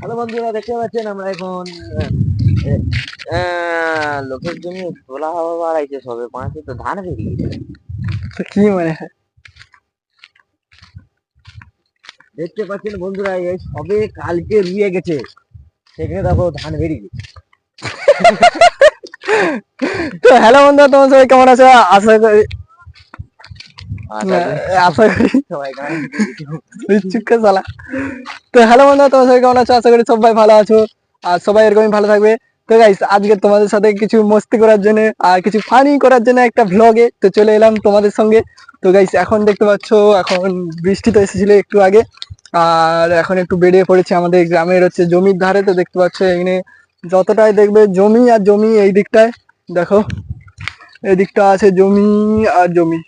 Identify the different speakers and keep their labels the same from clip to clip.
Speaker 1: Hello বন্ধুরা, দেখতে পাচ্ছেন আমরা এখন লোকের জমি তোলা হওয়া বাড়াইছে, সবে পাঁচে তো ধান বেরিয়েছে।
Speaker 2: তো কি মনে হয়?
Speaker 1: দেখতে পাচ্ছেন বন্ধুরা, এই সবে কালকে রুয়ে গেছে, সেখানে দেখো ধান বেরিয়ে গেছে।
Speaker 2: তো হ্যালো বন্ধুরা, তোমার সবাই কেমন আছো? আশা করি
Speaker 1: আশা করি
Speaker 2: আশা করি
Speaker 1: সবাই গান
Speaker 2: চুপকে চালা। তো হ্যালো বন্ধুরা, তোমার সবাই কেমন আছো? আশা করি সবাই ভালো আছো আর সবাই এরকমই ভালো থাকবে। তো গাইস, আজকে তোমাদের সাথে কিছু মস্তি করার জন্য আর কিছু ফানি করার জন্য একটা ভ্লগে তো চলে এলাম তোমাদের সঙ্গে। তো গাইস, এখন দেখতে পাচ্ছ, এখন বৃষ্টি তো এসেছিল একটু আগে, আর এখন একটু বেরিয়ে পড়েছে আমাদের গ্রামের হচ্ছে জমির ধারে। তো দেখতে পাচ্ছ এখানে যতটাই দেখবে জমি আর জমি, এই দিকটায় দেখো, এদিকটা আছে জমি আর জমি।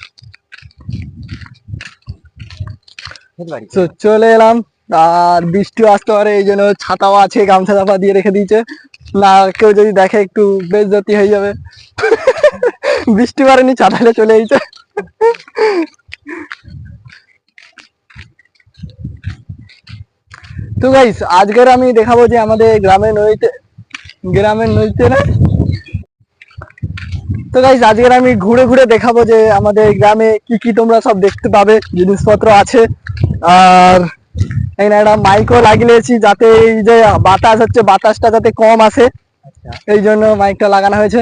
Speaker 2: তো চলে এলাম, আর বৃষ্টিও আসতে পারে, এই জন্য ছাতাও আছে, গামছা চাপা দিয়ে রেখে দিয়েছে, না কেউ যদি দেখে একটু বেইজ্জতি হয়ে যাবে। বৃষ্টি পারেনি, ছাতালে চলে এসেছে। তো গাইস, আজকের আমি দেখাবো যে আমাদের গ্রামের নদীতে না। তো গাইস, আজকের আমি ঘুরে ঘুরে দেখাবো যে আমাদের গ্রামে কি কি তোমরা সব দেখতে পাবে, জিনিসপত্র আছে। আর এখানে একটা মাইকও লাগিয়েছি, যাতে এই যে বাতাস হচ্ছে, বাতাসটা যাতে কম আসে, এই জন্য মাইকটা লাগানো হয়েছে।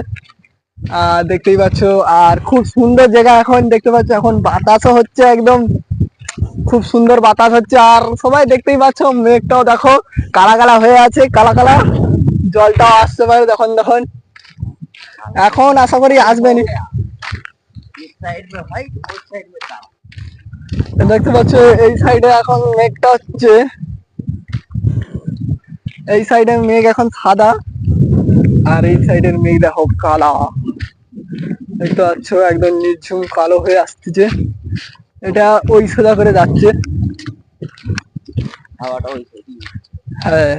Speaker 2: আর দেখতেই পাচ্ছ, আর খুব সুন্দর জায়গা, এখন দেখতে পাচ্ছ এখন বাতাসও হচ্ছে, একদম খুব সুন্দর বাতাস হচ্ছে। আর সবাই দেখতেই পাচ্ছ, মেঘটাও দেখো কালা কালা হয়ে আছে, কালা কালা, জলটাও আসতে পারে তখন তখন, এখন আশা করি আসবে না। দেখতে পাচ্ছ এই সাইডে এখন মেঘটা হচ্ছে, এই সাইডের মেঘ এখন সাদা, আর এই সাইডের মেঘ দেখো কালা। দেখতে পাচ্ছ একদম নির্ঝুম কালো হয়ে আসতেছে, এটা ওই সোজা করে যাচ্ছে।
Speaker 1: হাওয়াটা ওই
Speaker 2: হ্যাঁ,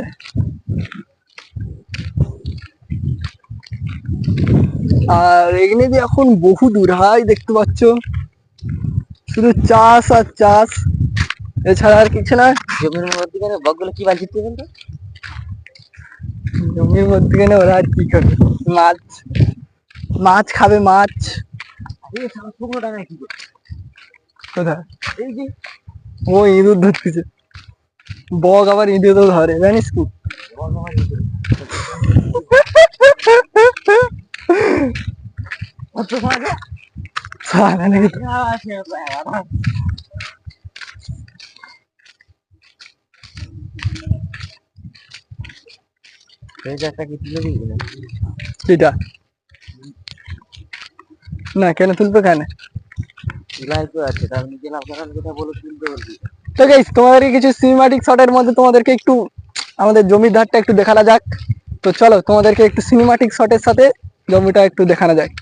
Speaker 2: আর এখানে যে এখন বহু দূর হয় দেখতে পাচ্ছ, শুধু চাষ আর চাষ, এছাড়া আর কিছু না।
Speaker 1: জমির মধ্যে বকগুলো কি বাজছে বলতো?
Speaker 2: জমির মধ্যখানে ওরা আর কি করবে? মাছ, মাছ খাবে মাছ।
Speaker 1: শুকনো ডাঙায় কি করছে?
Speaker 2: কোথায়?
Speaker 1: এই যে
Speaker 2: ও ইঁদুর ধরতেছে, বক আবার ইঁদুর তো ধরে, জানিস কি? সারা নাকি?
Speaker 1: একটা কি তুলে দিবি না?
Speaker 2: এটা না, কেন তুলবে কেন?
Speaker 1: তুলাই তো আছে, তার নিজে লাভ করার কথা বলে তুলতে পারবি।
Speaker 2: তো গাইস, তোমাদেরকে কিছু সিনেমাটিক শটের মধ্যে তোমাদেরকে একটু আমাদের জমির ধারটা একটু দেখানো যাক। তো চলো, তোমাদেরকে একটু সিনেমাটিক শটের সাথে জমিটা একটু দেখানো যাক।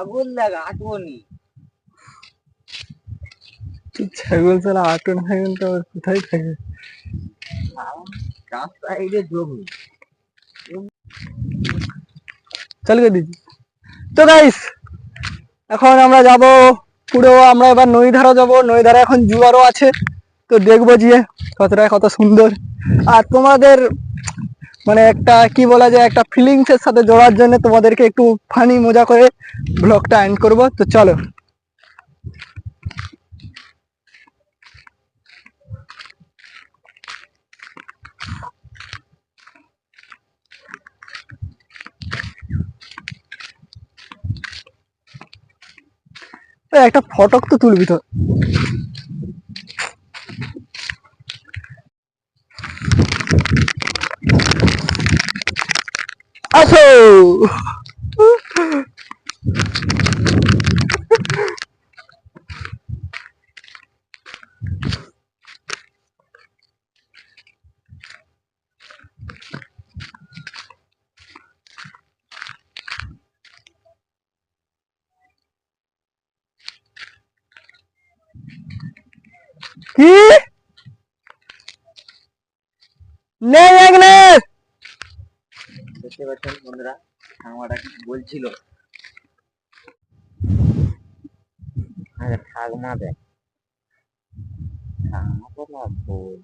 Speaker 1: আগুন লাগা আটবনি।
Speaker 2: ছাগল ছাড়া আটন ফাগুন তো আবার কোথায় থাকে?
Speaker 1: সাইডে জমি।
Speaker 2: চল করে দিচ্ছি। তো গাইস, এখন আমরা যাব পুরো, আমরা এবার নদী ধারা যাবো, নদী ধারা এখন জোয়ারও আছে। তো দেখবো যে কতটা কত সুন্দর, আর তোমাদের মানে একটা কি বলা যায়, একটা ফিলিংস এর সাথে জড়ার জন্য তোমাদেরকে একটু ফানি মজা করে ব্লগটা এন্ড করব। তো চলো। একটা ফটক তো তুলবি তো। আসো। কি নেই, এক নেই।
Speaker 1: দেখতে পাচ্ছেন বন্ধুরা, ঠাকুমাটা কিছু বলছিল। আরে ঠাকুমা দেখ, ঠাকুমা তো না বল